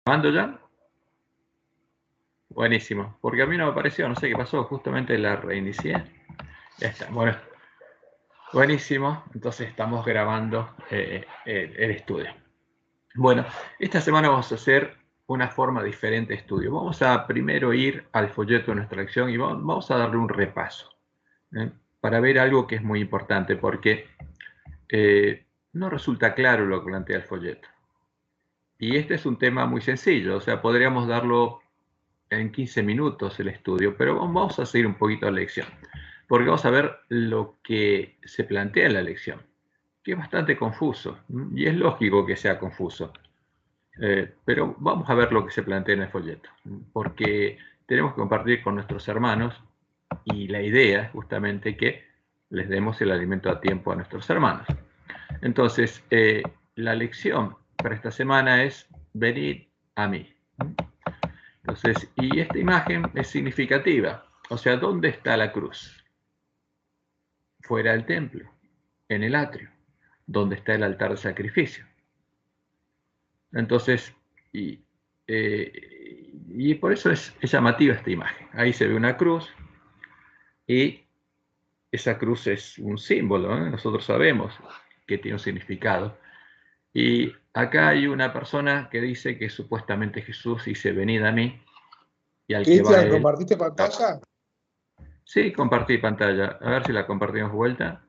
¿Grabando ya? Buenísimo, porque a mí no me apareció, no sé qué pasó, justamente la reinicié. Ya está, bueno, buenísimo, entonces estamos grabando el estudio. Bueno, esta semana vamos a hacer una forma diferente de estudio. Vamos a primero ir al folleto de nuestra lección y vamos a darle un repaso, para ver algo que es muy importante, porque no resulta claro lo que plantea el folleto. Y este es un tema muy sencillo, o sea, podríamos darlo en 15 minutos el estudio, pero vamos a seguir un poquito la lección, porque vamos a ver lo que se plantea en la lección, que es bastante confuso, y es lógico que sea confuso, pero vamos a ver lo que se plantea en el folleto, porque tenemos que compartir con nuestros hermanos, y la idea es justamente que les demos el alimento a tiempo a nuestros hermanos. Entonces, la lección para esta semana es: venid a mí. Entonces, y esta imagen es significativa. O sea, ¿dónde está la cruz? Fuera del templo, en el atrio, donde está el altar de sacrificio. Entonces, y por eso es llamativa esta imagen. Ahí se ve una cruz y esa cruz es un símbolo, ¿eh? Nosotros sabemos que tiene un significado. Y acá hay una persona que dice que supuestamente Jesús dice: venid a mí, y al que va a Cristian, él. ¿compartiste pantalla? Sí, compartí pantalla. A ver si la compartimos vuelta.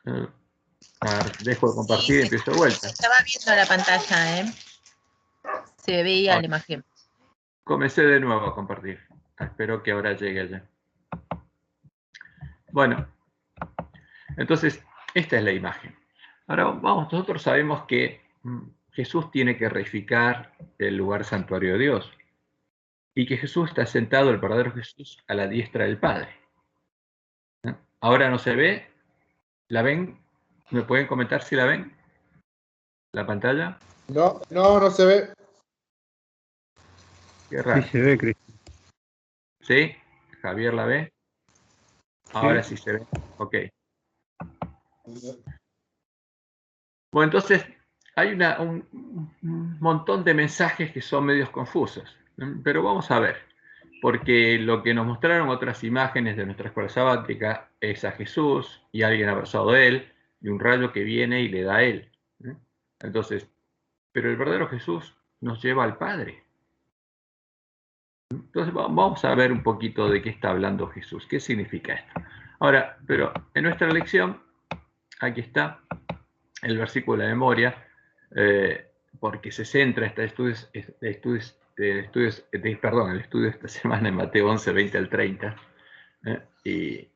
A ver, dejo de compartir y empiezo de vuelta. Se estaba viendo la pantalla, ¿eh? Se veía la imagen. Comencé de nuevo a compartir. Espero que ahora llegue allá. Bueno, entonces, esta es la imagen. Ahora, vamos, nosotros sabemos que Jesús tiene que reificar el lugar santuario de Dios, y que Jesús está sentado, el verdadero Jesús, a la diestra del Padre. Ahora no se ve. ¿La ven? ¿Me pueden comentar si la ven? ¿La pantalla? No se ve. Qué raro. Sí se ve, Cristian. ¿Sí? ¿Javier la ve? Ahora sí se ve. Ok. Bueno, entonces hay un montón de mensajes que son medios confusos, pero vamos a ver, porque lo que nos mostraron otras imágenes de nuestra escuela sabática es a Jesús y alguien abrazado a él, y un rayo que viene y le da a él. Entonces, pero el verdadero Jesús nos lleva al Padre. Entonces vamos a ver un poquito de qué está hablando Jesús, qué significa esto. Ahora, pero en nuestra lección, aquí está el versículo de la memoria, porque se centra el estudio de esta semana en Mateo 11, 20 al 30, y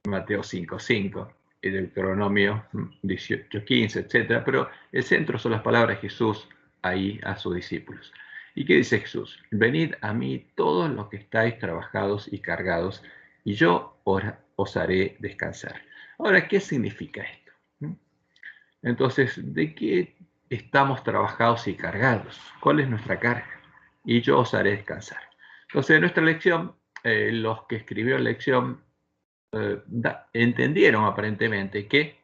Mateo 5, 5, y Deuteronomio 18, 15, etc. Pero el centro son las palabras de Jesús ahí a sus discípulos. ¿Y qué dice Jesús? Venid a mí todos los que estáis trabajados y cargados, y yo os haré descansar. Ahora, ¿qué significa esto? Entonces, ¿de qué estamos trabajados y cargados? ¿Cuál es nuestra carga? Y yo os haré descansar. Entonces, en nuestra lección, los que escribieron la lección entendieron aparentemente que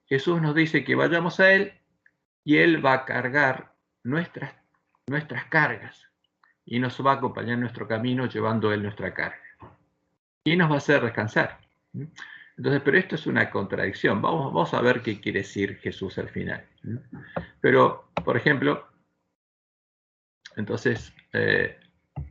Jesús nos dice que vayamos a Él y Él va a cargar nuestras cargas y nos va a acompañar en nuestro camino llevando Él nuestra carga. Y nos va a hacer descansar. Entonces, pero esto es una contradicción. Vamos a ver qué quiere decir Jesús al final. Pero, por ejemplo, entonces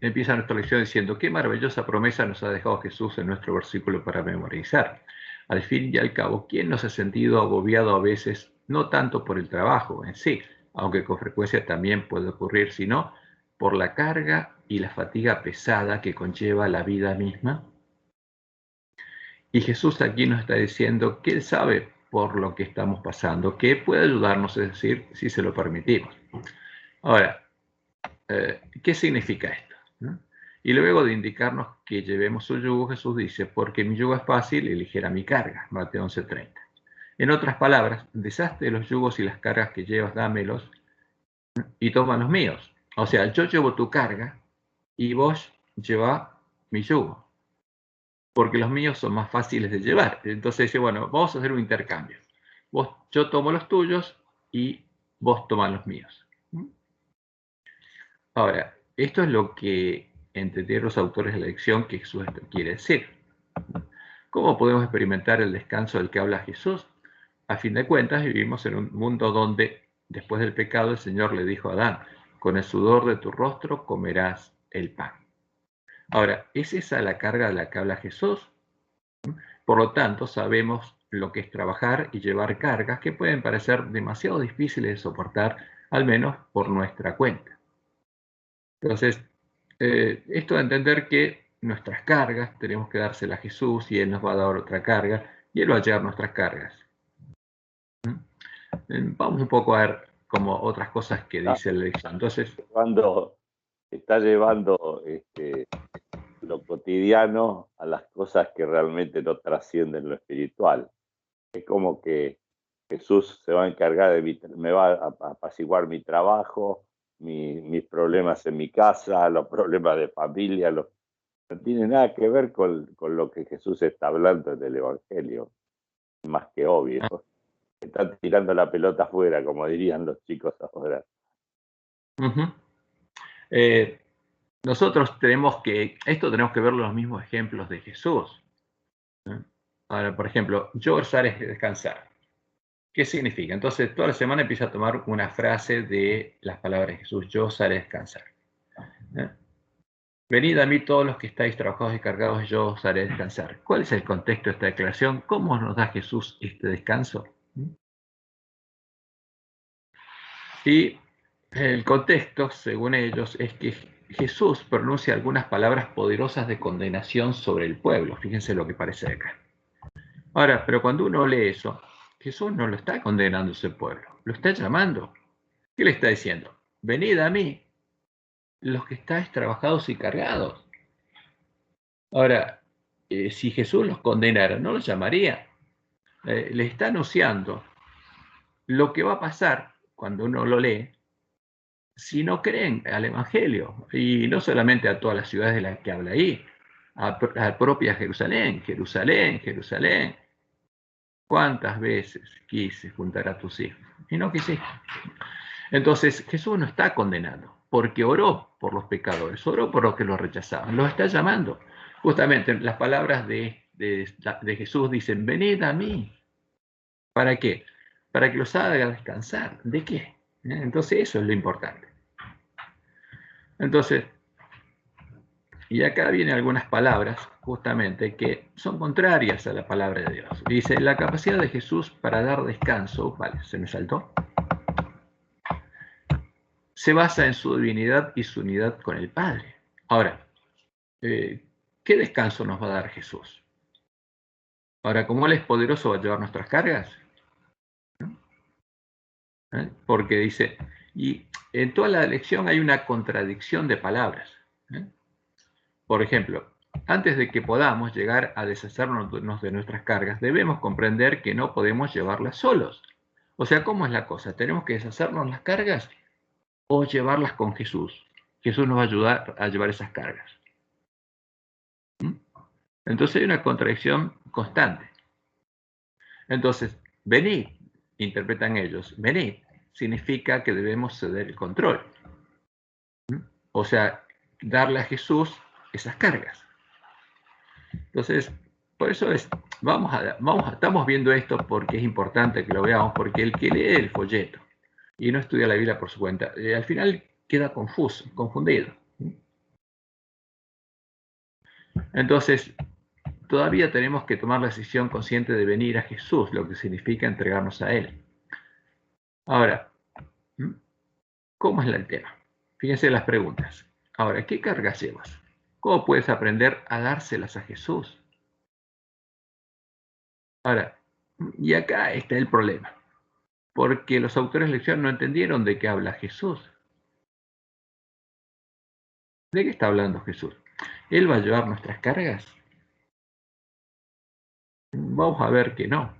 empieza nuestra lección diciendo: qué maravillosa promesa nos ha dejado Jesús en nuestro versículo para memorizar. Al fin y al cabo, ¿quién no se ha sentido agobiado a veces, no tanto por el trabajo en sí, aunque con frecuencia también puede ocurrir, sino por la carga y la fatiga pesada que conlleva la vida misma? Y Jesús aquí nos está diciendo que Él sabe por lo que estamos pasando, que puede ayudarnos, es decir, si se lo permitimos. Ahora, ¿qué significa esto? Y luego de indicarnos que llevemos su yugo, Jesús dice: porque mi yugo es fácil y ligera mi carga, Mateo 11:30. En otras palabras, deshazte de los yugos y las cargas que llevas, dámelos y toma los míos. O sea, yo llevo tu carga y vos lleva mi yugo, porque los míos son más fáciles de llevar. Entonces dice: bueno, vamos a hacer un intercambio. Yo tomo los tuyos y vos tomás los míos. Ahora, esto es lo que entendieron los autores de la lección que Jesús quiere decir. ¿Cómo podemos experimentar el descanso del que habla Jesús? A fin de cuentas, vivimos en un mundo donde, después del pecado, el Señor le dijo a Adán, con el sudor de tu rostro comerás el pan. Ahora, ¿es esa la carga de la que habla Jesús? Por lo tanto, sabemos lo que es trabajar y llevar cargas que pueden parecer demasiado difíciles de soportar, al menos por nuestra cuenta. Entonces, esto de entender que nuestras cargas tenemos que dárselas a Jesús y Él nos va a dar otra carga y Él va a llevar nuestras cargas. Vamos un poco a ver como otras cosas que dice el lección. Entonces, está llevando lo cotidiano a las cosas que realmente no trascienden lo espiritual. Es como que Jesús se va a encargar me va a apaciguar mi trabajo, mis problemas en mi casa, los problemas de familia, no tiene nada que ver con lo que Jesús está hablando en el Evangelio, más que obvio. Están tirando la pelota afuera, como dirían los chicos ahora. Nosotros tenemos que ver los mismos ejemplos de Jesús. Ahora, por ejemplo, yo osar es descansar. ¿Qué significa? Entonces, toda la semana empieza a tomar una frase de las palabras de Jesús, yo osaré descansar. Venid a mí todos los que estáis trabajados y cargados, yo os haré descansar. ¿Cuál es el contexto de esta declaración? ¿Cómo nos da Jesús este descanso? Y el contexto, según ellos, es que Jesús pronuncia algunas palabras poderosas de condenación sobre el pueblo. Fíjense lo que parece acá. Ahora, pero cuando uno lee eso, Jesús no lo está condenando a ese pueblo, lo está llamando. ¿Qué le está diciendo? Venid a mí, los que estáis trabajados y cargados. Ahora, si Jesús los condenara, no los llamaría. Le está anunciando lo que va a pasar cuando uno lo lee si no creen al Evangelio. Y no solamente a todas las ciudades de las que habla ahí, a propia Jerusalén, Jerusalén, Jerusalén. ¿Cuántas veces quise juntar a tus hijos? Y no quisiste. Entonces, Jesús no está condenando, porque oró por los pecadores, oró por los que lo rechazaban, los está llamando. Justamente las palabras de Jesús dicen, venid a mí. ¿Para qué? Para que los haga descansar. ¿De qué? Entonces eso es lo importante. Entonces, y acá vienen algunas palabras justamente que son contrarias a la palabra de Dios. Dice, la capacidad de Jesús para dar descanso, vale, se me saltó, se basa en su divinidad y su unidad con el Padre. Ahora, ¿qué descanso nos va a dar Jesús? Ahora, como Él es poderoso, ¿va a llevar nuestras cargas? Porque dice, y en toda la lección hay una contradicción de palabras. Por ejemplo, antes de que podamos llegar a deshacernos de nuestras cargas, debemos comprender que no podemos llevarlas solos. O sea, ¿cómo es la cosa? ¿Tenemos que deshacernos las cargas o llevarlas con Jesús? Jesús nos va a ayudar a llevar esas cargas. Entonces hay una contradicción constante. Entonces, venid, interpretan ellos, venid, significa que debemos ceder el control. O sea, darle a Jesús esas cargas. Entonces, por eso estamos viendo esto porque es importante que lo veamos, porque el que lee el folleto y no estudia la Biblia por su cuenta, al final queda confundido. Entonces, todavía tenemos que tomar la decisión consciente de venir a Jesús, lo que significa entregarnos a Él. Ahora, ¿cómo es el tema? Fíjense las preguntas. Ahora, ¿qué cargas llevas? ¿Cómo puedes aprender a dárselas a Jesús? Ahora, y acá está el problema, porque los autores de lección no entendieron de qué habla Jesús. ¿De qué está hablando Jesús? ¿Él va a llevar nuestras cargas? Vamos a ver que no.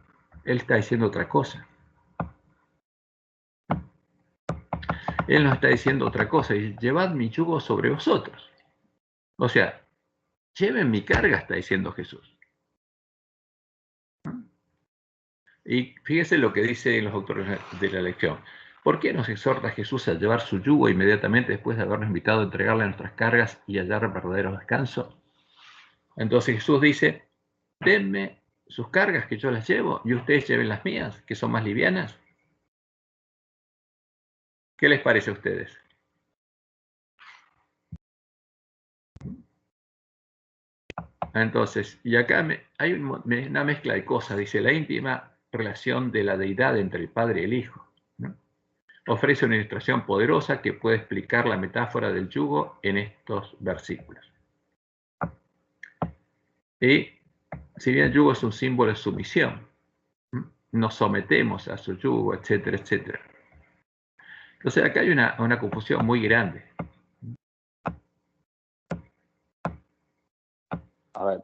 Él está diciendo otra cosa. Él nos está diciendo otra cosa. Dice, llevad mi yugo sobre vosotros. O sea, lleven mi carga, está diciendo Jesús. Y fíjese lo que dicen los autores de la lección. ¿Por qué nos exhorta Jesús a llevar su yugo inmediatamente después de habernos invitado a entregarle nuestras cargas y hallar verdadero descanso? Entonces Jesús dice, denme sus cargas que yo las llevo y ustedes lleven las mías, que son más livianas. ¿Qué les parece a ustedes? Entonces, y acá hay una mezcla de cosas, dice la íntima relación de la deidad entre el Padre y el Hijo, ¿no? Ofrece una ilustración poderosa que puede explicar la metáfora del yugo en estos versículos. Y si bien el yugo es un símbolo de sumisión, nos sometemos a su yugo, etcétera, etcétera. Entonces acá hay una confusión muy grande. A ver.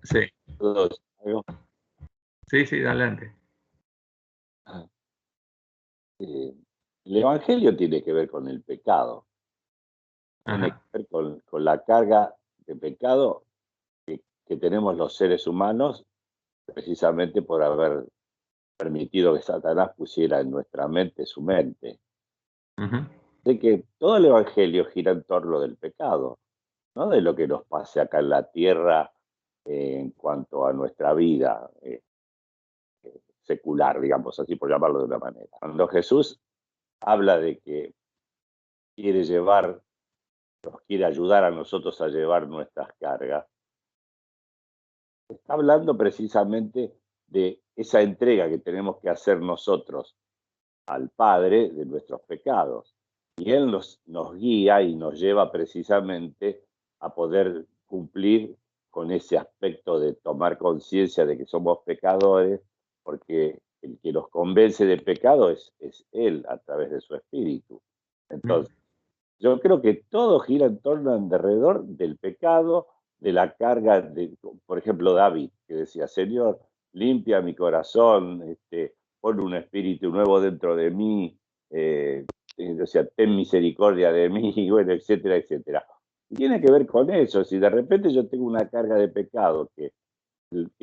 Sí, Algo. sí, adelante. El Evangelio tiene que ver con el pecado. Tiene Ajá. que ver con la carga de pecado que tenemos los seres humanos precisamente por haber permitido que Satanás pusiera en nuestra mente su mente. Uh-huh. De que todo el Evangelio gira en torno del pecado, no de lo que nos pase acá en la tierra en cuanto a nuestra vida secular, digamos así, por llamarlo de una manera. Cuando Jesús habla de que quiere llevar, nos quiere ayudar a nosotros a llevar nuestras cargas, está hablando precisamente de esa entrega que tenemos que hacer nosotros al Padre de nuestros pecados. Y Él nos guía y nos lleva precisamente a poder cumplir con ese aspecto de tomar conciencia de que somos pecadores, porque el que nos convence de pecado es Él a través de su Espíritu. Entonces, yo creo que todo gira en torno alrededor del pecado, de la carga, por ejemplo, David, que decía, Señor, limpia mi corazón, pon un espíritu nuevo dentro de mí, o sea, ten misericordia de mí, y bueno, etcétera, etcétera. Y tiene que ver con eso, si de repente yo tengo una carga de pecado, qué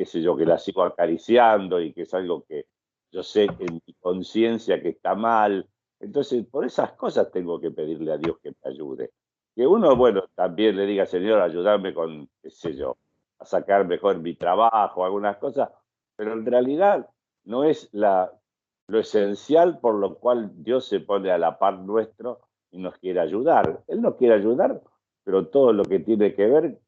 sé yo, que la sigo acariciando y que es algo que yo sé en mi conciencia que está mal, entonces por esas cosas tengo que pedirle a Dios que me ayude. Que uno, bueno, también le diga, Señor, ayúdame con, qué sé yo, a sacar mejor mi trabajo, algunas cosas, pero en realidad no es lo esencial por lo cual Dios se pone a la par nuestro y nos quiere ayudar. Él nos quiere ayudar, pero todo lo que tiene que ver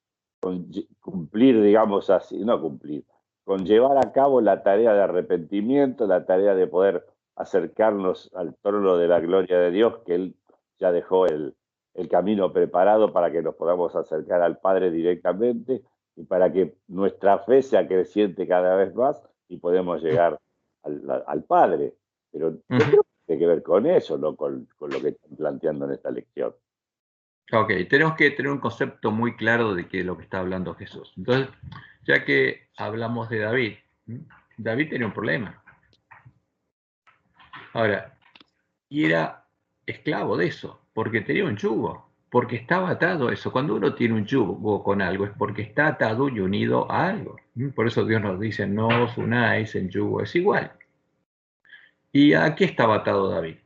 con cumplir, digamos así, no cumplir, con llevar a cabo la tarea de arrepentimiento, la tarea de poder acercarnos al trono de la gloria de Dios, que Él ya dejó el camino preparado para que nos podamos acercar al Padre directamente y para que nuestra fe sea creciente cada vez más y podemos llegar al Padre. Pero yo creo que tiene que ver con eso, no con lo que están planteando en esta lección. Ok, tenemos que tener un concepto muy claro de qué es lo que está hablando Jesús. Entonces, ya que hablamos de David, David tenía un problema. Ahora, y era esclavo de eso, porque tenía un yugo, porque estaba atado a eso. Cuando uno tiene un yugo con algo es porque está atado y unido a algo. Por eso Dios nos dice, no os unáis en yugo, es igual. ¿Y a qué estaba atado David?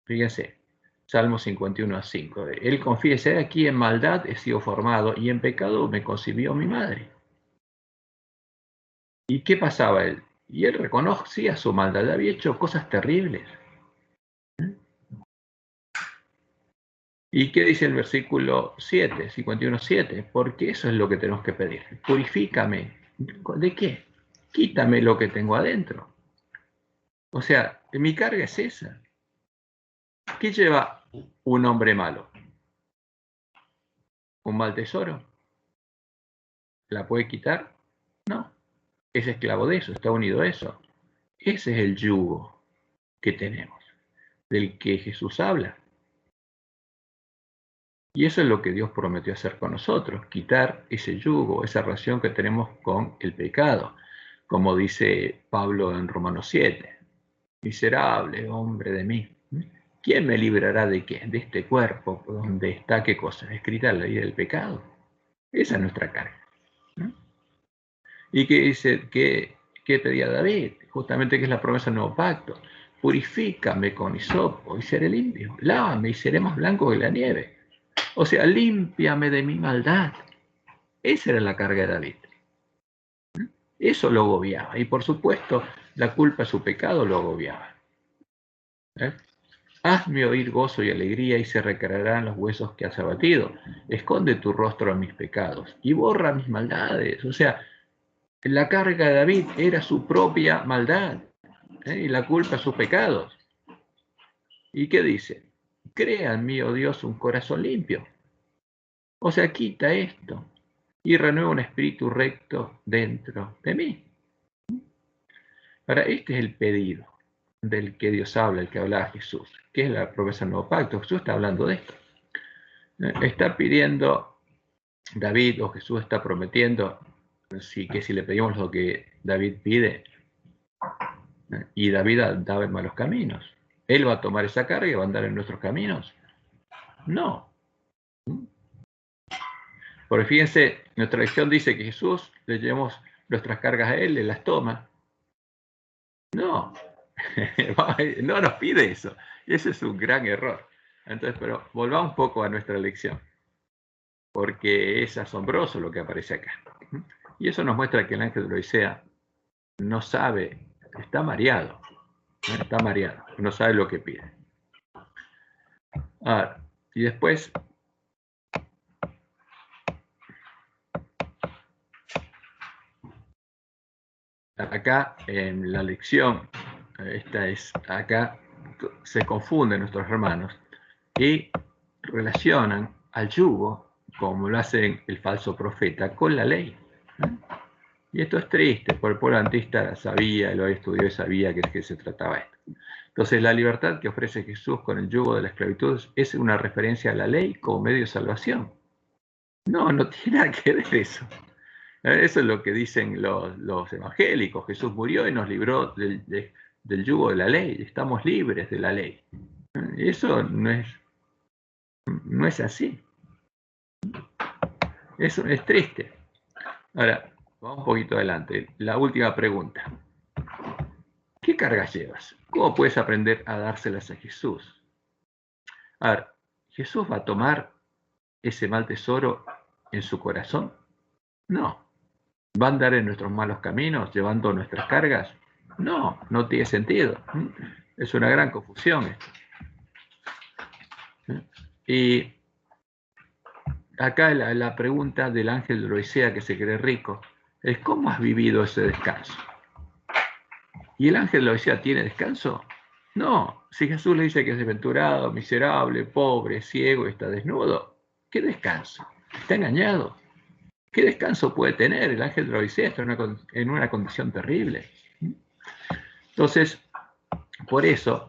Fíjense, Salmo 51:5. Él confiesa, aquí en maldad he sido formado y en pecado me concibió mi madre. ¿Y qué pasaba él? Y él reconocía su maldad, había hecho cosas terribles. ¿Y qué dice el versículo 7, 51:7? Porque eso es lo que tenemos que pedir. Purifícame. ¿De qué? Quítame lo que tengo adentro. O sea, mi carga es esa. ¿Qué lleva un hombre malo? ¿Un mal tesoro? ¿La puede quitar? No. Es esclavo de eso, está unido a eso. Ese es el yugo que tenemos, del que Jesús habla. Y eso es lo que Dios prometió hacer con nosotros, quitar ese yugo, esa relación que tenemos con el pecado, como dice Pablo en Romanos 7. Miserable hombre de mí, ¿quién me librará de qué? De este cuerpo donde está, ¿qué cosa? Escrita la ley del pecado. Esa es nuestra carga. ¿Y qué dice? ¿Qué pedía David? Justamente que es la promesa del nuevo pacto. purifícame con hisopo y seré limpio. Lávame y seré más blanco que la nieve. O sea, límpiame de mi maldad. Esa era la carga de David. Eso lo agobiaba. Y por supuesto, la culpa de su pecado lo agobiaba. Hazme oír gozo y alegría y se recrearán los huesos que has abatido. Esconde tu rostro a mis pecados y borra mis maldades. O sea, la carga de David era su propia maldad y la culpa sus pecados. ¿Y qué dice? Crea en mí, oh Dios, un corazón limpio. O sea, quita esto y renueva un espíritu recto dentro de mí. Ahora, este es el pedido del que Dios habla, el que hablaba Jesús, que es la promesa del nuevo pacto. Jesús está hablando de esto. Está pidiendo David, o Jesús está prometiendo, que si le pedimos lo que David pide, y David andaba en malos caminos, ¿él va a tomar esa carga y va a andar en nuestros caminos? No. Porque fíjense, nuestra lección dice que Jesús le llevamos nuestras cargas a él, le las toma. No, no nos pide eso. Y ese es un gran error. Entonces, pero volvamos un poco a nuestra lección, porque es asombroso lo que aparece acá. Y eso nos muestra que el ángel de la Odisea no sabe, está mareado, no sabe lo que pide. Y después, acá en la lección, acá se confunden nuestros hermanos y relacionan al yugo, como lo hace el falso profeta, con la ley. Y esto es triste, porque el pueblo antista sabía, lo estudió y sabía que se trataba esto. Entonces, la libertad que ofrece Jesús con el yugo de la esclavitud es una referencia a la ley como medio de salvación. No tiene nada que ver eso. Eso es lo que dicen los evangélicos. Jesús murió y nos libró del yugo de la ley. Estamos libres de la ley. Eso no es así. Eso es triste. Ahora, vamos un poquito adelante. La última pregunta. ¿Qué cargas llevas? ¿Cómo puedes aprender a dárselas a Jesús? A ver, ¿Jesús va a tomar ese mal tesoro en su corazón? No. ¿Va a andar en nuestros malos caminos llevando nuestras cargas? No tiene sentido. Es una gran confusión esto. Y acá la pregunta del ángel de la Odisea que se cree rico es: ¿cómo has vivido ese descanso? ¿Y el ángel de la Odisea tiene descanso? No. Si Jesús le dice que es desventurado, miserable, pobre, ciego y está desnudo, ¿qué descanso? Está engañado. ¿Qué descanso puede tener? El ángel de la Odisea está en una condición terrible. Entonces, por eso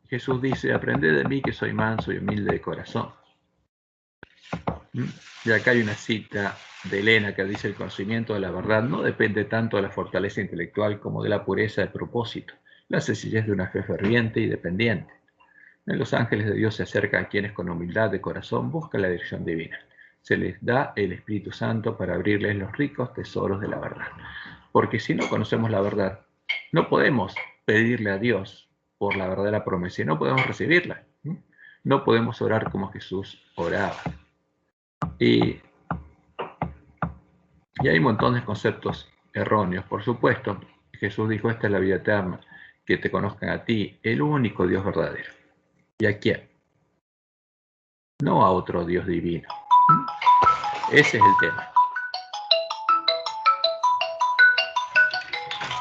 Jesús dice: aprended de mí que soy manso y humilde de corazón. Y acá hay una cita de Elena que dice: el conocimiento de la verdad no depende tanto de la fortaleza intelectual como de la pureza de propósito, la sencillez de una fe ferviente y dependiente. Los ángeles de Dios se acercan a quienes con humildad de corazón buscan la dirección divina. Se les da el Espíritu Santo para abrirles los ricos tesoros de la verdad. Porque si no conocemos la verdad, no podemos pedirle a Dios por la verdadera promesa y no podemos recibirla. No podemos orar como Jesús oraba. Y hay un montón de conceptos erróneos. Por supuesto, Jesús dijo: esta es la vida eterna, que te conozcan a ti, el único Dios verdadero. ¿Y a quién? No a otro Dios divino. Ese es el tema.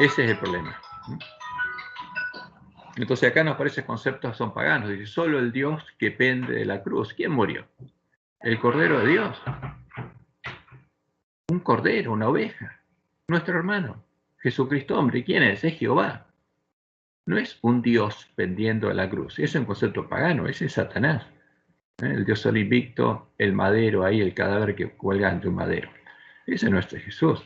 Ese es el problema. Entonces acá nos aparecen conceptos que son paganos. Dice: solo el Dios que pende de la cruz. ¿Quién murió? El Cordero de Dios. Un cordero, una oveja. Nuestro hermano. Jesucristo hombre. ¿Quién es? Es Jehová. No es un Dios pendiendo de la cruz. Es un concepto pagano. Ese es Satanás. El Dios sol invicto, el madero ahí, el cadáver que cuelga ante un madero. Ese no es Jesús.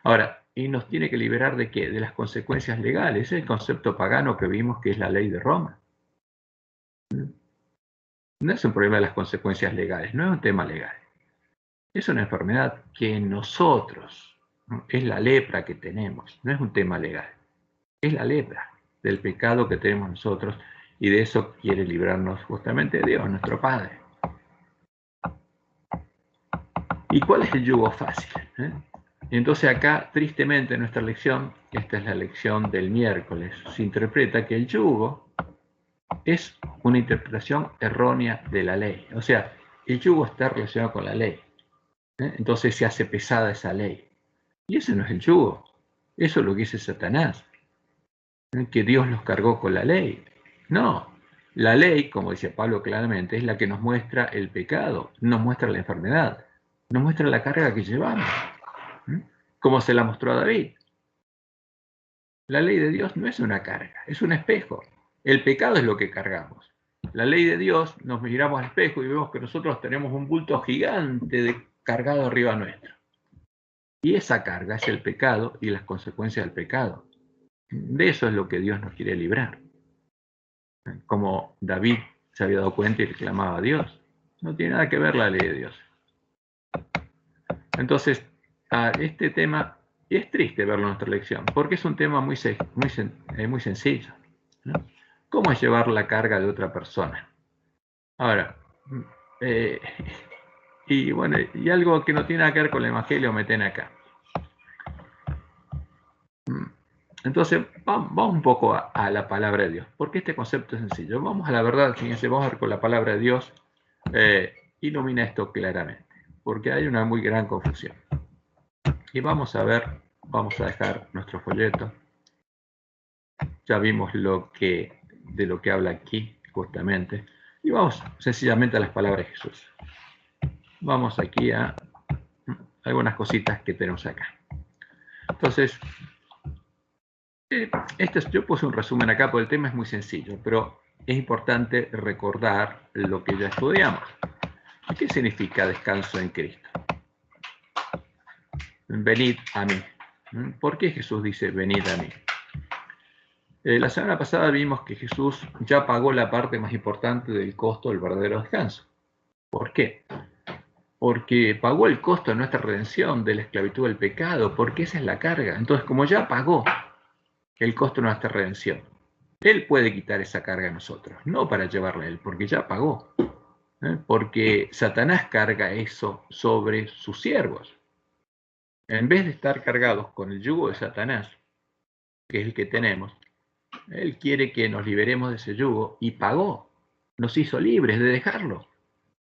Ahora, ¿y nos tiene que liberar de qué? De las consecuencias legales. Ese es el concepto pagano que vimos, que es la ley de Roma. No es un problema de las consecuencias legales, no es un tema legal. Es una enfermedad que en nosotros, ¿no? Es la lepra que tenemos, no es un tema legal. Es la lepra. del pecado que tenemos nosotros, y de eso quiere librarnos justamente Dios, nuestro Padre. ¿Y cuál es el yugo fácil? Y entonces acá, tristemente, en nuestra lección, esta es la lección del miércoles, se interpreta que el yugo es una interpretación errónea de la ley. O sea, el yugo está relacionado con la ley. Entonces se hace pesada esa ley. Y ese no es el yugo. Eso es lo que dice Satanás. Que Dios los cargó con la ley. No. La ley, como decía Pablo claramente, es la que nos muestra el pecado, nos muestra la enfermedad, nos muestra la carga que llevamos. Como se la mostró a David. La ley de Dios no es una carga, es un espejo. El pecado es lo que cargamos. La ley de Dios, nos miramos al espejo y vemos que nosotros tenemos un bulto gigante cargado arriba nuestro. Y esa carga es el pecado y las consecuencias del pecado. De eso es lo que Dios nos quiere librar. Como David se había dado cuenta y reclamaba a Dios. No tiene nada que ver la ley de Dios. Entonces, este tema, y es triste verlo en nuestra lección, porque es un tema muy sencillo, ¿no? ¿Cómo es llevar la carga de otra persona? Ahora, y bueno, y algo que no tiene nada que ver con el Evangelio, meten acá. Entonces, vamos un poco a la palabra de Dios, porque este concepto es sencillo. Vamos a la verdad, fíjense, vamos a ver con la palabra de Dios, ilumina esto claramente, porque hay una muy gran confusión. Y vamos a ver, vamos a dejar nuestro folleto. Ya vimos de lo que habla aquí, justamente. Y vamos sencillamente a las palabras de Jesús. Vamos aquí a algunas cositas que tenemos acá. Entonces, yo puse un resumen acá, porque el tema es muy sencillo, pero es importante recordar lo que ya estudiamos. ¿Qué significa descanso en Cristo? Venid a mí. ¿Por qué Jesús dice venid a mí? La semana pasada vimos que Jesús ya pagó la parte más importante del costo del verdadero descanso. ¿Por qué? Porque pagó el costo de nuestra redención, de la esclavitud del pecado, porque esa es la carga. Entonces, como ya pagó el costo de nuestra redención, Él puede quitar esa carga a nosotros, no para llevarla a Él, porque ya pagó. Porque Satanás carga eso sobre sus siervos. En vez de estar cargados con el yugo de Satanás, que es el que tenemos, Él quiere que nos liberemos de ese yugo y pagó. Nos hizo libres de dejarlo.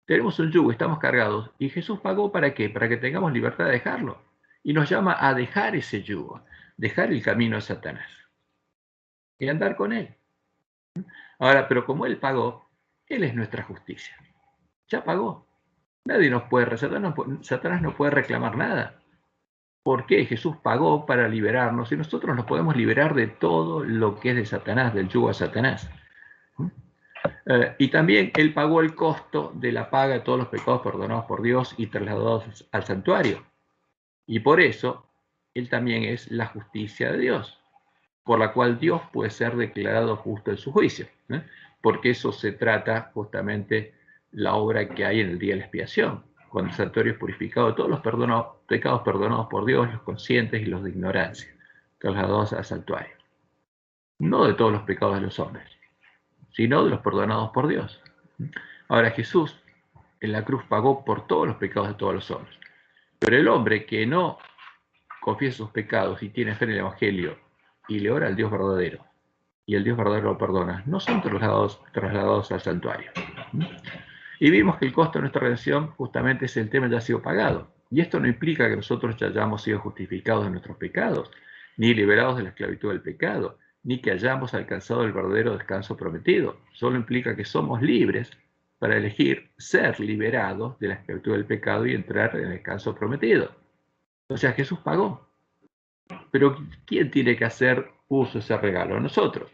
Tenemos un yugo, estamos cargados. ¿Y Jesús pagó para qué? Para que tengamos libertad de dejarlo. Y nos llama a dejar ese yugo, dejar el camino de Satanás y andar con Él. Ahora, pero como Él pagó, Él es nuestra justicia. Ya pagó. Nadie nos puede, Satanás no puede reclamar nada. ¿Por qué? Jesús pagó para liberarnos y nosotros nos podemos liberar de todo lo que es de Satanás, del yugo de Satanás. Y también Él pagó el costo de la paga de todos los pecados perdonados por Dios y trasladados al santuario. Y por eso Él también es la justicia de Dios, por la cual Dios puede ser declarado justo en su juicio. Porque eso se trata justamente la obra que hay en el día de la expiación, cuando el santuario es purificado de todos los pecados perdonados por Dios, los conscientes y los de ignorancia, trasladados al santuario. No de todos los pecados de los hombres, sino de los perdonados por Dios. Ahora Jesús en la cruz pagó por todos los pecados de todos los hombres. Pero el hombre que no confiesa sus pecados y tiene fe en el Evangelio y le ora al Dios verdadero, y el Dios verdadero lo perdona, no son trasladados al santuario. Y vimos que el costo de nuestra redención justamente es el tema ya ha sido pagado. Y esto no implica que nosotros ya hayamos sido justificados de nuestros pecados, ni liberados de la esclavitud del pecado, ni que hayamos alcanzado el verdadero descanso prometido. Solo implica que somos libres para elegir ser liberados de la esclavitud del pecado y entrar en el descanso prometido. O sea, Jesús pagó. Pero ¿quién tiene que hacer uso de ese regalo? Nosotros.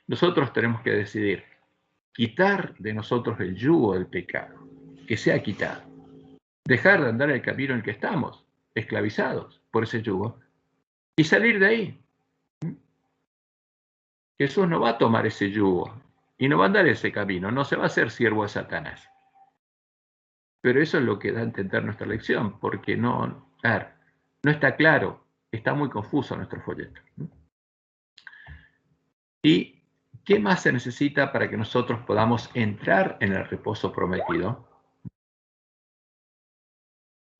Nosotros tenemos que decidir quitar de nosotros el yugo del pecado, que sea quitado. Dejar de andar el camino en el que estamos, esclavizados por ese yugo, y salir de ahí. Jesús no va a tomar ese yugo y no va a andar ese camino, no se va a hacer siervo de Satanás. Pero eso es lo que da a entender nuestra lección, porque no está claro, está muy confuso nuestro folleto. ¿Y qué más se necesita para que nosotros podamos entrar en el reposo prometido?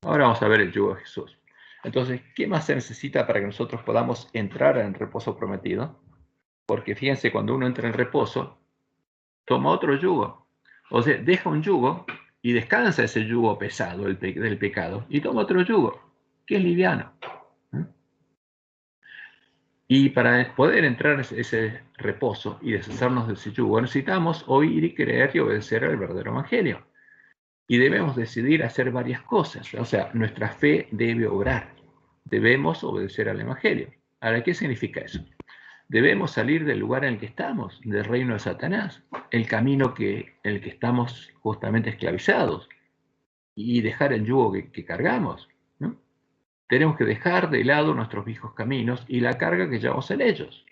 Ahora vamos a ver el yugo de Jesús. Entonces, ¿qué más se necesita para que nosotros podamos entrar en el reposo prometido? Porque fíjense, cuando uno entra en reposo, toma otro yugo. O sea, deja un yugo y descansa ese yugo pesado del pecado y toma otro yugo, que es liviano. Y para poder entrar en ese reposo y deshacernos de ese yugo, necesitamos oír y creer y obedecer al verdadero evangelio. Y debemos decidir hacer varias cosas. O sea, nuestra fe debe obrar. Debemos obedecer al evangelio. Ahora, ¿qué significa eso? Debemos salir del lugar en el que estamos, del reino de Satanás, el camino en el que estamos justamente esclavizados, y dejar el yugo que cargamos, ¿no? Tenemos que dejar de lado nuestros viejos caminos y la carga que llevamos en ellos.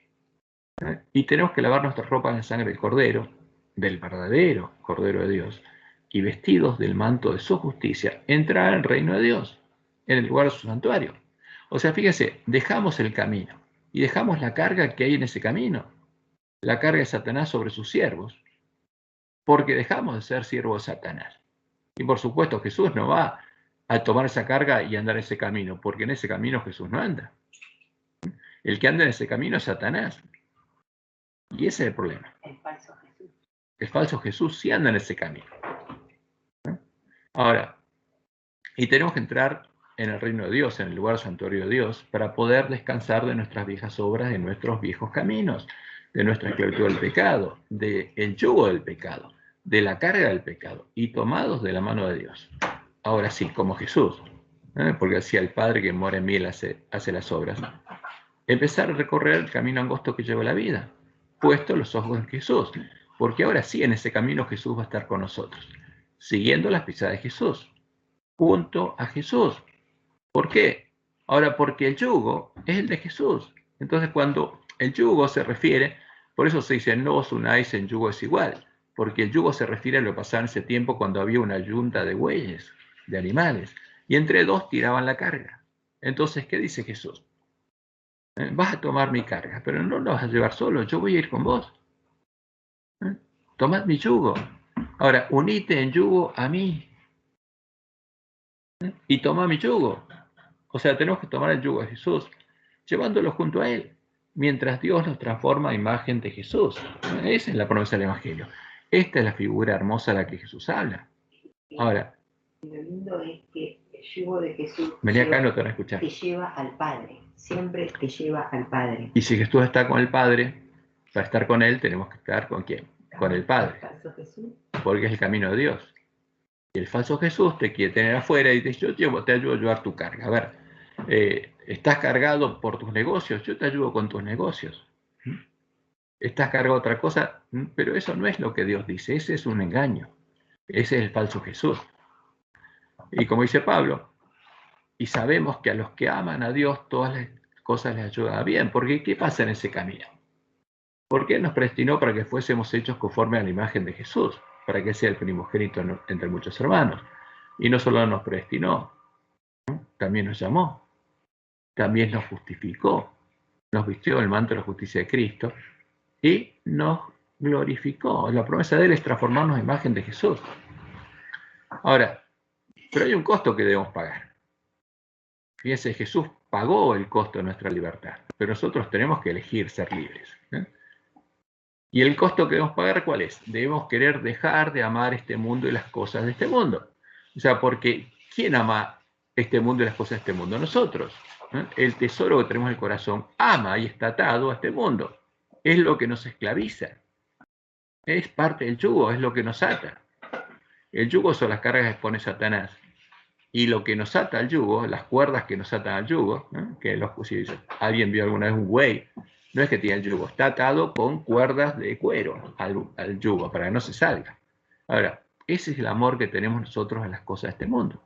Y tenemos que lavar nuestras ropas en la sangre del Cordero, del verdadero Cordero de Dios, y vestidos del manto de su justicia, entrar al reino de Dios, en el lugar de su santuario. O sea, fíjense, dejamos el camino y dejamos la carga que hay en ese camino, la carga de Satanás sobre sus siervos, porque dejamos de ser siervos de Satanás. Y por supuesto, Jesús no va a tomar esa carga y andar ese camino, porque en ese camino Jesús no anda. El que anda en ese camino es Satanás. Y ese es el problema. El falso Jesús. El falso Jesús sí anda en ese camino. Ahora, y tenemos que entrar en el reino de Dios, en el lugar santuario de Dios, para poder descansar de nuestras viejas obras, de nuestros viejos caminos, de nuestra esclavitud del pecado, del yugo del pecado, de la carga del pecado, y tomados de la mano de Dios. Ahora sí, como Jesús, porque así el Padre que mora en mí hace las obras. Empezar a recorrer el camino angosto que lleva la vida, puesto los ojos en Jesús, porque ahora sí en ese camino Jesús va a estar con nosotros, siguiendo las pisadas de Jesús, junto a Jesús. ¿Por qué? Ahora, porque el yugo es el de Jesús. Entonces, cuando el yugo se refiere, por eso se dice, no os unáis en yugo desigual, porque el yugo se refiere a lo que pasaba en ese tiempo cuando había una yunta de bueyes, de animales, y entre dos tiraban la carga. Entonces, ¿qué dice Jesús? Vas a tomar mi carga, pero no lo vas a llevar solo, yo voy a ir con vos. Tomad mi yugo. Ahora, unite en yugo a mí. Y toma mi yugo. O sea, tenemos que tomar el yugo de Jesús, llevándolo junto a Él, mientras Dios nos transforma a imagen de Jesús. Esa es la promesa del Evangelio. Esta es la figura hermosa de la que Jesús habla. Ahora, lo lindo es que el yugo de Jesús vení acá, no te van a escuchar. te lleva al Padre, siempre te lleva al Padre. Y si Jesús está con el Padre, para estar con Él tenemos que estar con ¿quién? Con el Padre. ¿El falso Jesús? Porque es el camino de Dios. Y el falso Jesús te quiere tener afuera y te dice, yo te ayudo a llevar tu carga. A ver, estás cargado por tus negocios, yo te ayudo con tus negocios. Estás cargado de otra cosa, pero eso no es lo que Dios dice, ese es un engaño. Ese es el falso Jesús. Y como dice Pablo, y sabemos que a los que aman a Dios todas las cosas les ayudan bien, porque ¿qué pasa en ese camino? Porque Él nos predestinó para que fuésemos hechos conforme a la imagen de Jesús, para que sea el primogénito entre muchos hermanos. Y no solo nos predestinó, también nos llamó, también nos justificó, nos vistió el manto de la justicia de Cristo y nos glorificó. La promesa de Él es transformarnos en imagen de Jesús. Ahora, pero hay un costo que debemos pagar. Fíjense, Jesús pagó el costo de nuestra libertad, pero nosotros tenemos que elegir ser libres. ¿Y el costo que debemos pagar cuál es? Debemos querer dejar de amar este mundo y las cosas de este mundo. O sea, porque ¿quién ama este mundo y las cosas de este mundo? Nosotros. El tesoro que tenemos en el corazón ama y está atado a este mundo. Es lo que nos esclaviza. Es parte del yugo, es lo que nos ata. El yugo son las cargas que pone Satanás. Y lo que nos ata al yugo, las cuerdas que nos atan al yugo, que si alguien vio alguna vez un buey, no es que tiene el yugo, está atado con cuerdas de cuero al yugo para que no se salga. Ahora, ese es el amor que tenemos nosotros en las cosas de este mundo.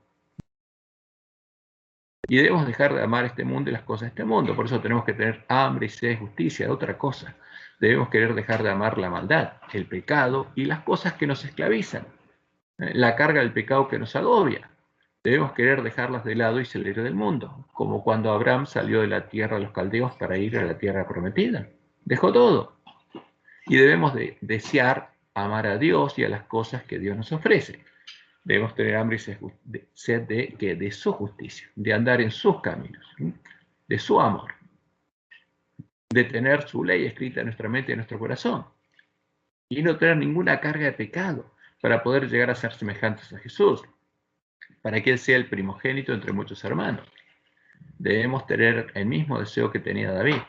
Y debemos dejar de amar este mundo y las cosas de este mundo. Por eso tenemos que tener hambre y sed de justicia, de otra cosa. Debemos querer dejar de amar la maldad, el pecado y las cosas que nos esclavizan. La carga del pecado que nos agobia. Debemos querer dejarlas de lado y salir del mundo, como cuando Abraham salió de la tierra de los caldeos para ir a la tierra prometida. Dejó todo. Y debemos de desear amar a Dios y a las cosas que Dios nos ofrece. Debemos tener hambre y sed de su justicia, de andar en sus caminos, de su amor, de tener su ley escrita en nuestra mente y en nuestro corazón, y no tener ninguna carga de pecado para poder llegar a ser semejantes a Jesús, para que Él sea el primogénito entre muchos hermanos. Debemos tener el mismo deseo que tenía David.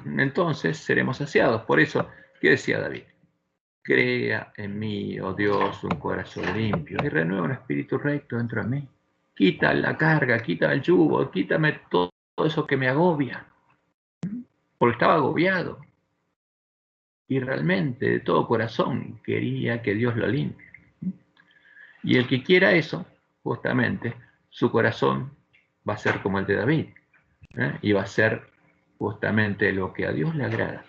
Entonces seremos saciados. Por eso, ¿qué decía David? Crea en mí, oh Dios, un corazón limpio y renueva un espíritu recto dentro de mí. Quita la carga, quita el yugo, quítame todo eso que me agobia. Porque estaba agobiado. Y realmente, de todo corazón, quería que Dios lo limpie. Y el que quiera eso, justamente, su corazón va a ser como el de David. Y va a ser justamente lo que a Dios le agrada.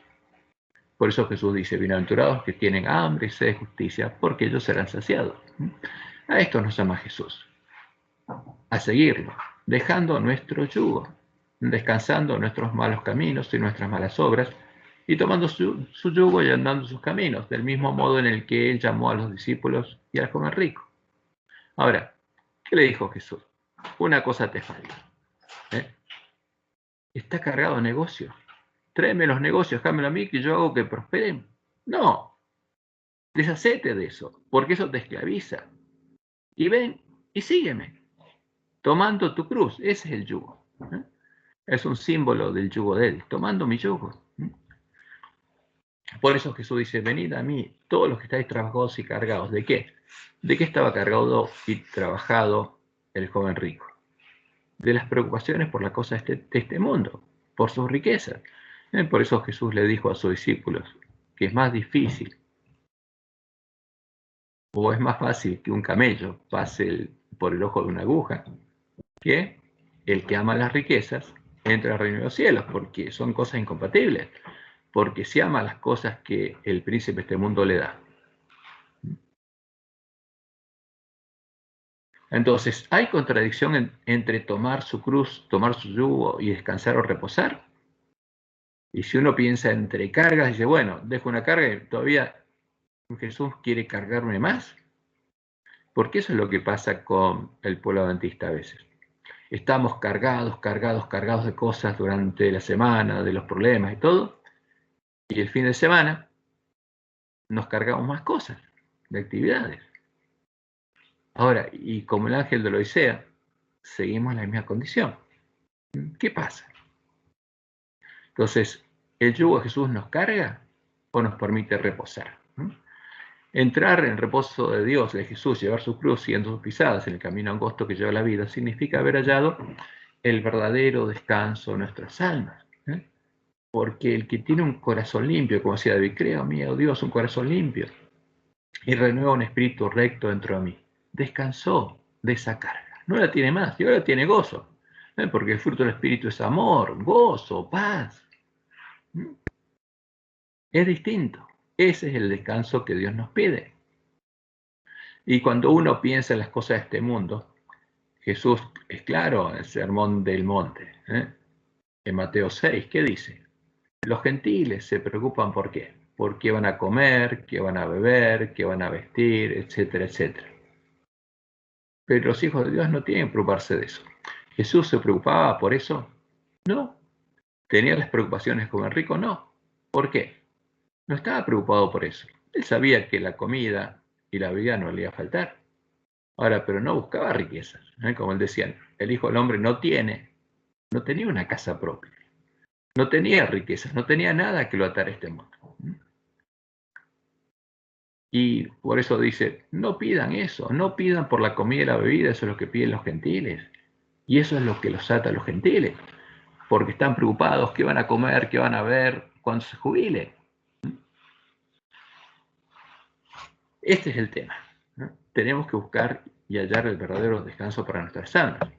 Por eso Jesús dice, bienaventurados que tienen hambre y sed de justicia, porque ellos serán saciados. A esto nos llama Jesús, a seguirlo, dejando nuestro yugo, descansando nuestros malos caminos y nuestras malas obras, y tomando su yugo y andando sus caminos, del mismo modo en el que Él llamó a los discípulos y al joven rico. Ahora, ¿qué le dijo Jesús? Una cosa te falta. Está cargado de negocios. Tráeme los negocios, dámelo a mí, que yo hago que prosperen. No, deshacete de eso, porque eso te esclaviza. Y ven y sígueme, tomando tu cruz. Ese es el yugo. Es un símbolo del yugo de Él, tomando mi yugo. Por eso Jesús dice, venid a mí, todos los que estáis trabajados y cargados. ¿De qué? ¿De qué estaba cargado y trabajado el joven rico? De las preocupaciones por las cosas de este mundo, por sus riquezas. Por eso Jesús le dijo a sus discípulos que es más difícil o es más fácil que un camello pase por el ojo de una aguja que el que ama las riquezas entre al reino de los cielos, porque son cosas incompatibles. Porque si ama las cosas que el príncipe de este mundo le da. Entonces, ¿hay contradicción entre tomar su cruz, tomar su yugo y descansar o reposar? Y si uno piensa entre cargas, dice, bueno, dejo una carga y todavía Jesús quiere cargarme más. Porque eso es lo que pasa con el pueblo adventista a veces. Estamos cargados de cosas durante la semana, de los problemas y todo. Y el fin de semana nos cargamos más cosas, de actividades. Ahora, y como el ángel de la Odisea, seguimos en la misma condición. ¿Qué pasa? Entonces, ¿el yugo de Jesús nos carga o nos permite reposar? Entrar en el reposo de Dios, de Jesús, llevar su cruz siguiendo sus pisadas en el camino angosto que lleva la vida, significa haber hallado el verdadero descanso de nuestras almas. Porque el que tiene un corazón limpio, como decía David, creo, mío Dios, un corazón limpio, y renueva un espíritu recto dentro de mí, descansó de esa carga. No la tiene más, y ahora tiene gozo. Porque el fruto del espíritu es amor, gozo, paz. Es distinto. Ese es el descanso que Dios nos pide. Y cuando uno piensa en las cosas de este mundo, Jesús es claro en el Sermón del Monte. En Mateo 6, ¿qué dice? Los gentiles se preocupan ¿por qué? Por qué van a comer, qué van a beber, qué van a vestir, etcétera, etcétera. Pero los hijos de Dios no tienen que preocuparse de eso. ¿Jesús se preocupaba por eso? No. ¿Tenía las preocupaciones como el rico? No. ¿Por qué? No estaba preocupado por eso. Él sabía que la comida y la bebida no le iba a faltar. Ahora, pero no buscaba riquezas. Como él decía, el Hijo del Hombre no tenía una casa propia. No tenía riquezas, no tenía nada que lo atara a este mundo. Y por eso dice, no pidan eso, no pidan por la comida y la bebida, eso es lo que piden los gentiles. Y eso es lo que los ata a los gentiles. Porque están preocupados qué van a comer, qué van a ver cuando se jubile. Este es el tema. Tenemos que buscar y hallar el verdadero descanso para nuestras almas.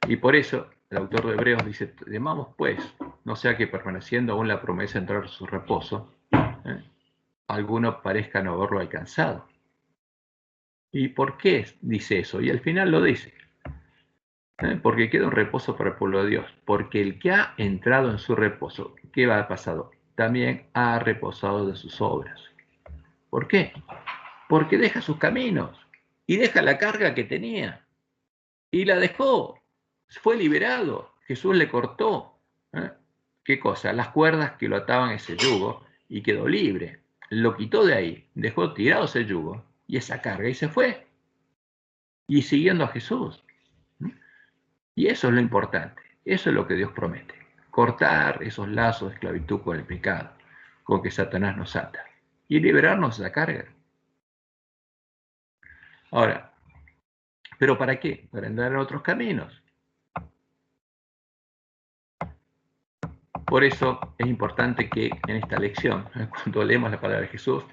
Y por eso el autor de Hebreos dice, temamos pues, no sea que permaneciendo aún la promesa de entrar a su reposo, alguno parezca no haberlo alcanzado. ¿Y por qué dice eso? Y al final lo dice. Porque queda un reposo para el pueblo de Dios. Porque el que ha entrado en su reposo, ¿qué va a pasar? también ha reposado de sus obras. ¿Por qué? Porque deja sus caminos y deja la carga que tenía. Y la dejó. Fue liberado. Jesús le cortó. ¿Qué cosa? Las cuerdas que lo ataban a ese yugo y quedó libre. Lo quitó de ahí, dejó tirado ese yugo y esa carga y se fue. Y siguiendo a Jesús. Y eso es lo importante. Eso es lo que Dios promete. Cortar esos lazos de esclavitud con el pecado, con que Satanás nos ata. Y liberarnos de esa carga. Ahora, ¿pero para qué? Para andar en otros caminos. Por eso es importante que en esta lección, cuando leemos la palabra de Jesús,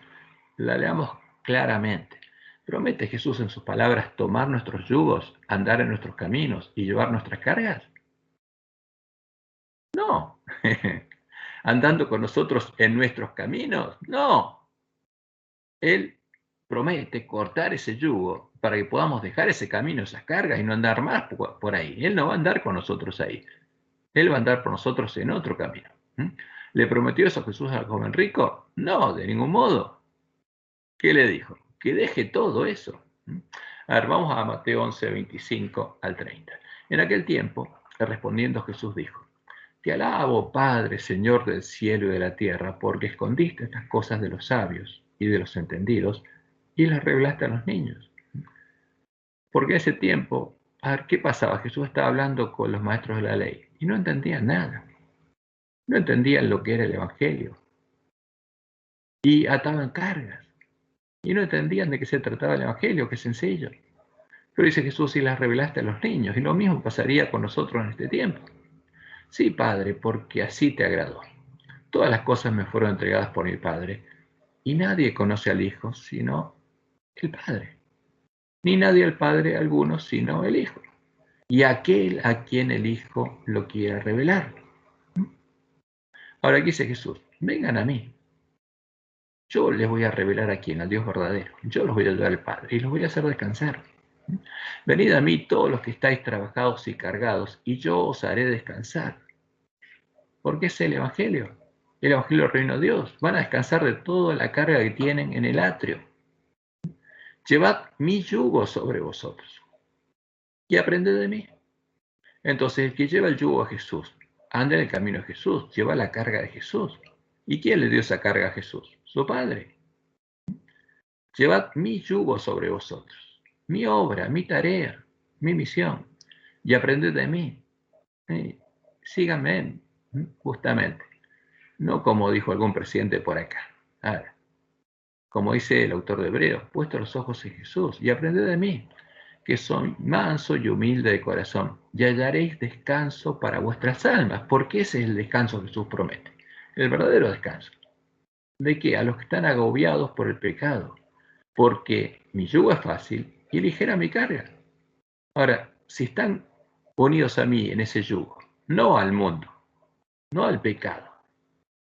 la leamos claramente. ¿Promete Jesús en sus palabras tomar nuestros yugos, andar en nuestros caminos y llevar nuestras cargas? No. ¿Andando con nosotros en nuestros caminos? No. Él promete cortar ese yugo para que podamos dejar ese camino, esas cargas y no andar más por ahí. Él no va a andar con nosotros ahí. Él va a andar por nosotros en otro camino. ¿Le prometió eso Jesús al joven rico? No, de ningún modo. ¿Qué le dijo? Que deje todo eso. A ver, vamos a Mateo 11, 25 al 30. En aquel tiempo, respondiendo Jesús dijo: Te alabo, Padre, Señor del cielo y de la tierra, porque escondiste estas cosas de los sabios y de los entendidos y las revelaste a los niños. Porque en ese tiempo, a ver, ¿qué pasaba? Jesús estaba hablando con los maestros de la ley y no entendían nada. No entendían lo que era el Evangelio. Y ataban cargas. Y no entendían de qué se trataba el Evangelio, que es sencillo. Pero dice Jesús, y las revelaste a los niños. Y lo mismo pasaría con nosotros en este tiempo. Sí, Padre, porque así te agradó. Todas las cosas me fueron entregadas por mi Padre. Y nadie conoce al Hijo sino el Padre. Ni nadie al Padre alguno sino el Hijo. Y aquel a quien el Hijo lo quiera revelar. Ahora aquí dice Jesús, vengan a mí. Yo les voy a revelar a quién, al Dios verdadero. Yo los voy a ayudar al Padre y los voy a hacer descansar. Venid a mí todos los que estáis trabajados y cargados, y yo os haré descansar. Porque es el Evangelio del reino de Dios. Van a descansar de toda la carga que tienen en el atrio. Llevad mi yugo sobre vosotros y aprended de mí. Entonces el que lleva el yugo a Jesús, anda en el camino de Jesús, lleva la carga de Jesús. ¿Y quién le dio esa carga a Jesús? Su Padre. Llevad mi yugo sobre vosotros, mi obra, mi tarea, mi misión, y aprended de mí. Síganme, justamente. No como dijo algún presidente por acá. Ahora, como dice el autor de Hebreos, puesto los ojos en Jesús y aprended de mí, que soy manso y humilde de corazón, y hallaréis descanso para vuestras almas, porque ese es el descanso que Jesús promete, el verdadero descanso. ¿De qué? A los que están agobiados por el pecado, porque mi yugo es fácil y ligera mi carga. Ahora, si están unidos a mí en ese yugo, no al mundo, no al pecado,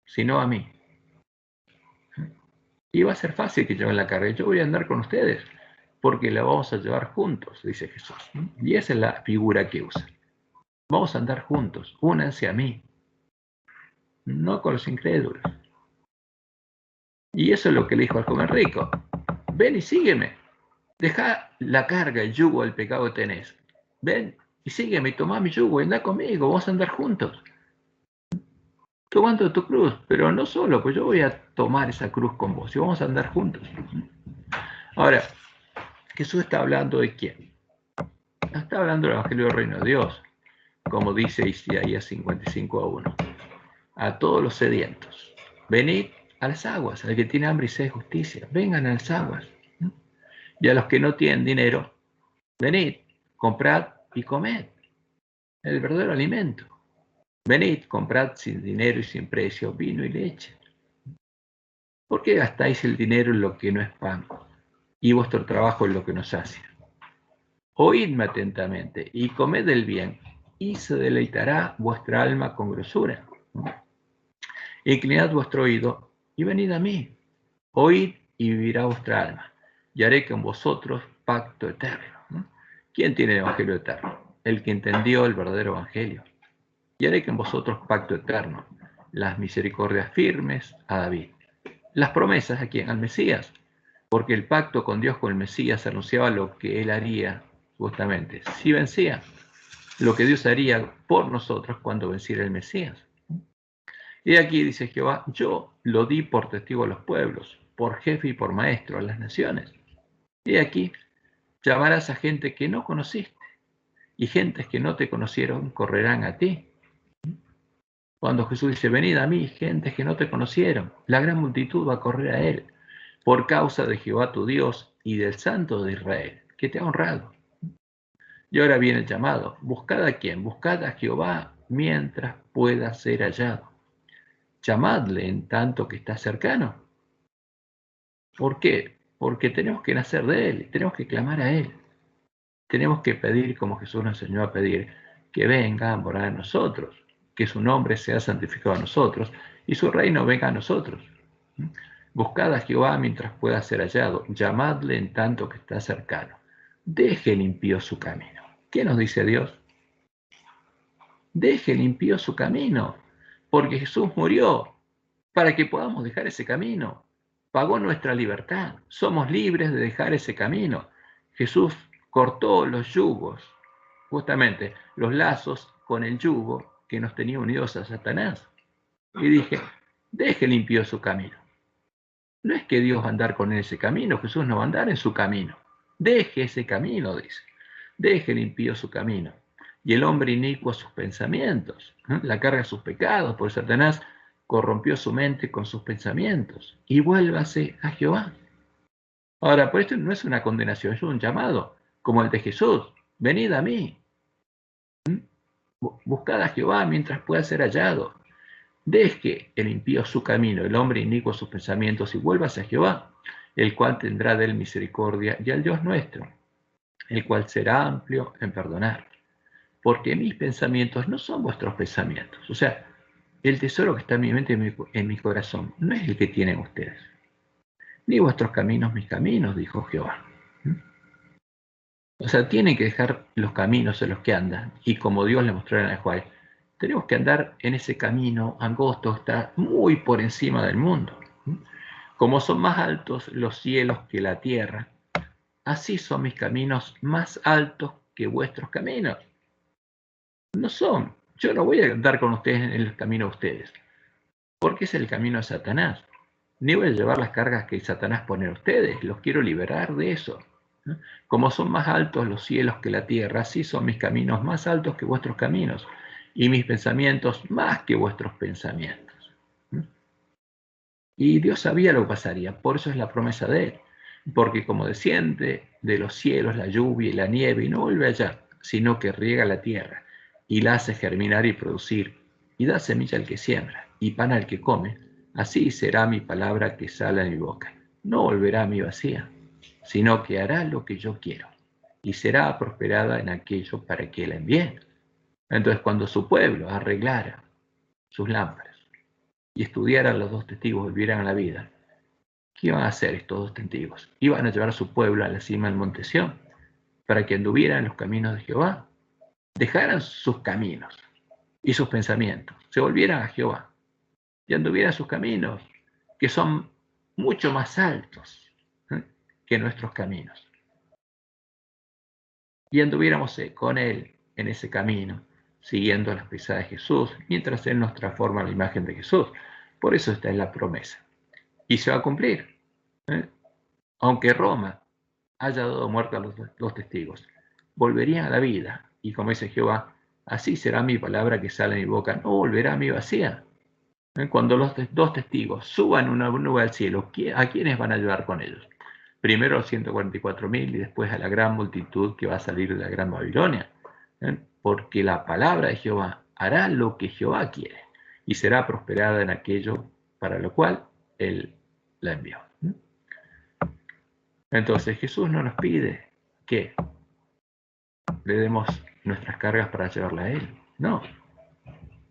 sino a mí, y va a ser fácil que lleven la carga. Yo voy a andar con ustedes, porque la vamos a llevar juntos, dice Jesús. Y esa es la figura que usa. Vamos a andar juntos, únanse a mí, no con los incrédulos. Y eso es lo que le dijo al joven rico. Ven y sígueme. Deja la carga, el yugo, el pecado que tenés. Ven y sígueme, y tomá mi yugo y anda conmigo, vamos a andar juntos. Tomando tu cruz, pero no solo, pues yo voy a tomar esa cruz con vos y vamos a andar juntos. Ahora, Jesús está hablando de quién? Está hablando del Evangelio del Reino de Dios, como dice Isaías 55:1. A todos los sedientos, venid a las aguas, al que tiene hambre y sed de justicia, vengan a las aguas. Y a los que no tienen dinero, venid, comprad y comed, el verdadero alimento. Venid, comprad sin dinero y sin precio vino y leche. ¿Por qué gastáis el dinero en lo que no es pan y vuestro trabajo en lo que no sacia? Oídme atentamente y comed el bien, y se deleitará vuestra alma con grosura. Inclinad vuestro oído y venid a mí. Oíd y vivirá vuestra alma, y haré con vosotros pacto eterno. ¿Quién tiene el Evangelio eterno? El que entendió el verdadero Evangelio. Y haré con vosotros pacto eterno, las misericordias firmes a David. Las promesas a quien, al Mesías, porque el pacto con Dios, con el Mesías, anunciaba lo que él haría justamente si vencía, lo que Dios haría por nosotros cuando venciera el Mesías. Y aquí dice Jehová: yo lo di por testigo a los pueblos, por jefe y por maestro a las naciones. Y aquí llamarás a gente que no conociste, y gentes que no te conocieron correrán a ti. Cuando Jesús dice: venid a mí, gentes que no te conocieron, la gran multitud va a correr a él, por causa de Jehová tu Dios y del Santo de Israel, que te ha honrado. Y ahora viene el llamado: buscad a quién, buscad a Jehová mientras pueda ser hallado. Llamadle en tanto que está cercano. ¿Por qué? Porque tenemos que nacer de él, tenemos que clamar a él. Tenemos que pedir, como Jesús nos enseñó a pedir, que venga a morar en nosotros, que su nombre sea santificado a nosotros y su reino venga a nosotros. Buscad a Jehová mientras pueda ser hallado, llamadle en tanto que está cercano. Deje el impío su camino. ¿Qué nos dice Dios? Deje el impío su camino, porque Jesús murió para que podamos dejar ese camino. Pagó nuestra libertad. Somos libres de dejar ese camino. Jesús cortó los yugos, justamente los lazos con el yugo que nos tenía unidos a Satanás. Y dije: deje el impío su camino. No es que Dios va a andar con ese camino, Jesús no va a andar en su camino. Deje ese camino, dice. Deje el impío su camino. Y el hombre inicuo sus pensamientos. La carga sus pecados, porque Satanás corrompió su mente con sus pensamientos. Y vuélvase a Jehová. Ahora, por esto no es una condenación, es un llamado, como el de Jesús: venid a mí. Buscad a Jehová mientras pueda ser hallado. Deje el impío su camino, el hombre inicuo sus pensamientos, y vuélvase a Jehová, el cual tendrá de él misericordia, y al Dios nuestro, el cual será amplio en perdonar. Porque mis pensamientos no son vuestros pensamientos. O sea, el tesoro que está en mi mente y en mi corazón no es el que tienen ustedes. Ni vuestros caminos mis caminos, dijo Jehová. O sea, tienen que dejar los caminos en los que andan, y como Dios le mostró en el Juan, tenemos que andar en ese camino angosto, está muy por encima del mundo. Como son más altos los cielos que la tierra, así son mis caminos más altos que vuestros caminos. No son. Yo no voy a andar con ustedes en el camino de ustedes, porque es el camino de Satanás. Ni voy a llevar las cargas que Satanás pone a ustedes, los quiero liberar de eso. Como son más altos los cielos que la tierra, así son mis caminos más altos que vuestros caminos, y mis pensamientos más que vuestros pensamientos. Y Dios sabía lo que pasaría, por eso es la promesa de él. Porque como desciende de los cielos la lluvia y la nieve, y no vuelve allá, sino que riega la tierra, y la hace germinar y producir, y da semilla al que siembra, y pan al que come, así será mi palabra que sale de mi boca. No volverá a mí vacía, sino que hará lo que yo quiero, y será prosperada en aquello para que la envíe. Entonces, cuando su pueblo arreglara sus lámparas y estudiaran los dos testigos, volvieran a la vida, ¿qué iban a hacer estos dos testigos? Iban a llevar a su pueblo a la cima del monte Sión, para que anduvieran en los caminos de Jehová, dejaran sus caminos y sus pensamientos, se volvieran a Jehová y anduvieran sus caminos, que son mucho más altos que nuestros caminos. Y anduviéramos con él en ese camino, siguiendo las pisadas de Jesús, mientras él nos transforma en la imagen de Jesús. Por eso esta es la promesa. Y se va a cumplir. Aunque Roma haya dado muerte a los dos testigos, volverían a la vida. Y como dice Jehová: así será mi palabra que sale de mi boca, no volverá a mí vacía. Cuando los dos testigos suban una nube al cielo, ¿a quiénes van a ayudar con ellos? Primero a los 144.000 y después a la gran multitud que va a salir de la gran Babilonia. Porque la palabra de Jehová hará lo que Jehová quiere y será prosperada en aquello para lo cual él la envió. Entonces Jesús no nos pide que le demos nuestras cargas para llevarla a él. No.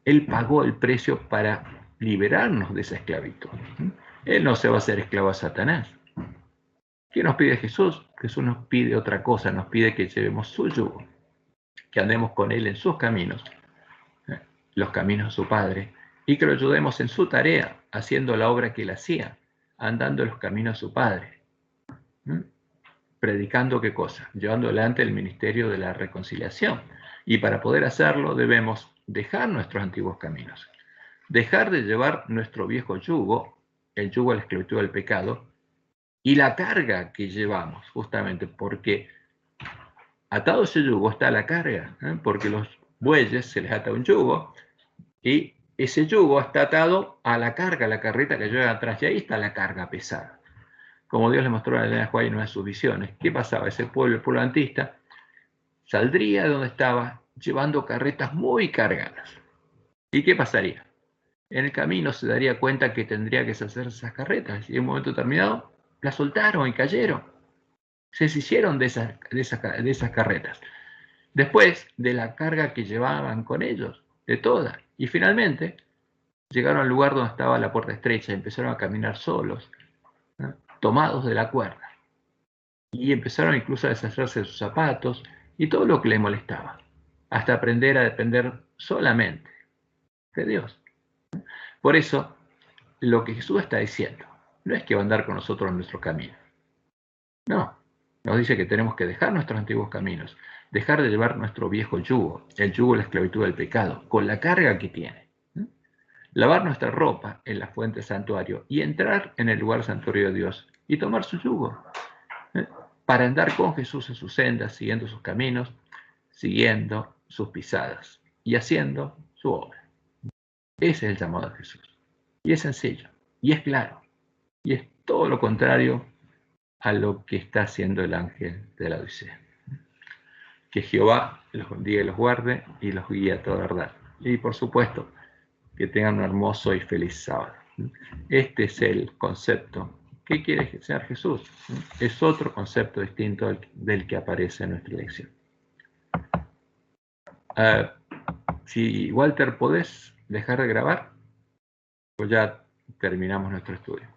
Él pagó el precio para liberarnos de esa esclavitud. Él no se va a hacer esclavo a Satanás. ¿Qué nos pide Jesús? Jesús nos pide otra cosa, nos pide que llevemos su yugo, que andemos con él en sus caminos, los caminos de su Padre, y que lo ayudemos en su tarea, haciendo la obra que él hacía, andando en los caminos de su Padre. Predicando qué cosa, llevando adelante el ministerio de la reconciliación. Y para poder hacerlo debemos dejar nuestros antiguos caminos, dejar de llevar nuestro viejo yugo, el yugo de la esclavitud del pecado, y la carga que llevamos, justamente porque atado ese yugo está la carga, porque los bueyes se les ata un yugo, y ese yugo está atado a la carga, la carreta que lleva atrás, y ahí está la carga pesada. Como Dios le mostró a Elena White en una de sus visiones. ¿Qué pasaba? Ese pueblo, el pueblo adventista, saldría de donde estaba llevando carretas muy cargadas. ¿Y qué pasaría? En el camino se daría cuenta que tendría que deshacer esas carretas y en un momento determinado las soltaron y cayeron. Se deshicieron de esas carretas. Después de la carga que llevaban con ellos, de todas. Y finalmente llegaron al lugar donde estaba la puerta estrecha y empezaron a caminar solos, ¿no? Tomados de la cuerda. Y empezaron incluso a deshacerse de sus zapatos y todo lo que les molestaba, hasta aprender a depender solamente de Dios. Por eso, lo que Jesús está diciendo no es que va a andar con nosotros en nuestro camino. No, nos dice que tenemos que dejar nuestros antiguos caminos, dejar de llevar nuestro viejo yugo, el yugo de la esclavitud del pecado, con la carga que tiene. Lavar nuestra ropa en la fuente del santuario y entrar en el lugar santuario de Dios y tomar su yugo. Para andar con Jesús en sus sendas, siguiendo sus caminos, siguiendo sus pisadas y haciendo su obra. Ese es el llamado de Jesús. Y es sencillo, y es claro, y es todo lo contrario a lo que está haciendo el ángel de la Odisea. Que Jehová los bendiga y los guarde y los guíe a toda verdad. Y por supuesto, que tengan un hermoso y feliz sábado. Este es el concepto. ¿Qué quiere enseñar Jesús? Es otro concepto distinto del que aparece en nuestra lección. Si Walter, ¿podés dejar de grabar? Pues ya terminamos nuestro estudio.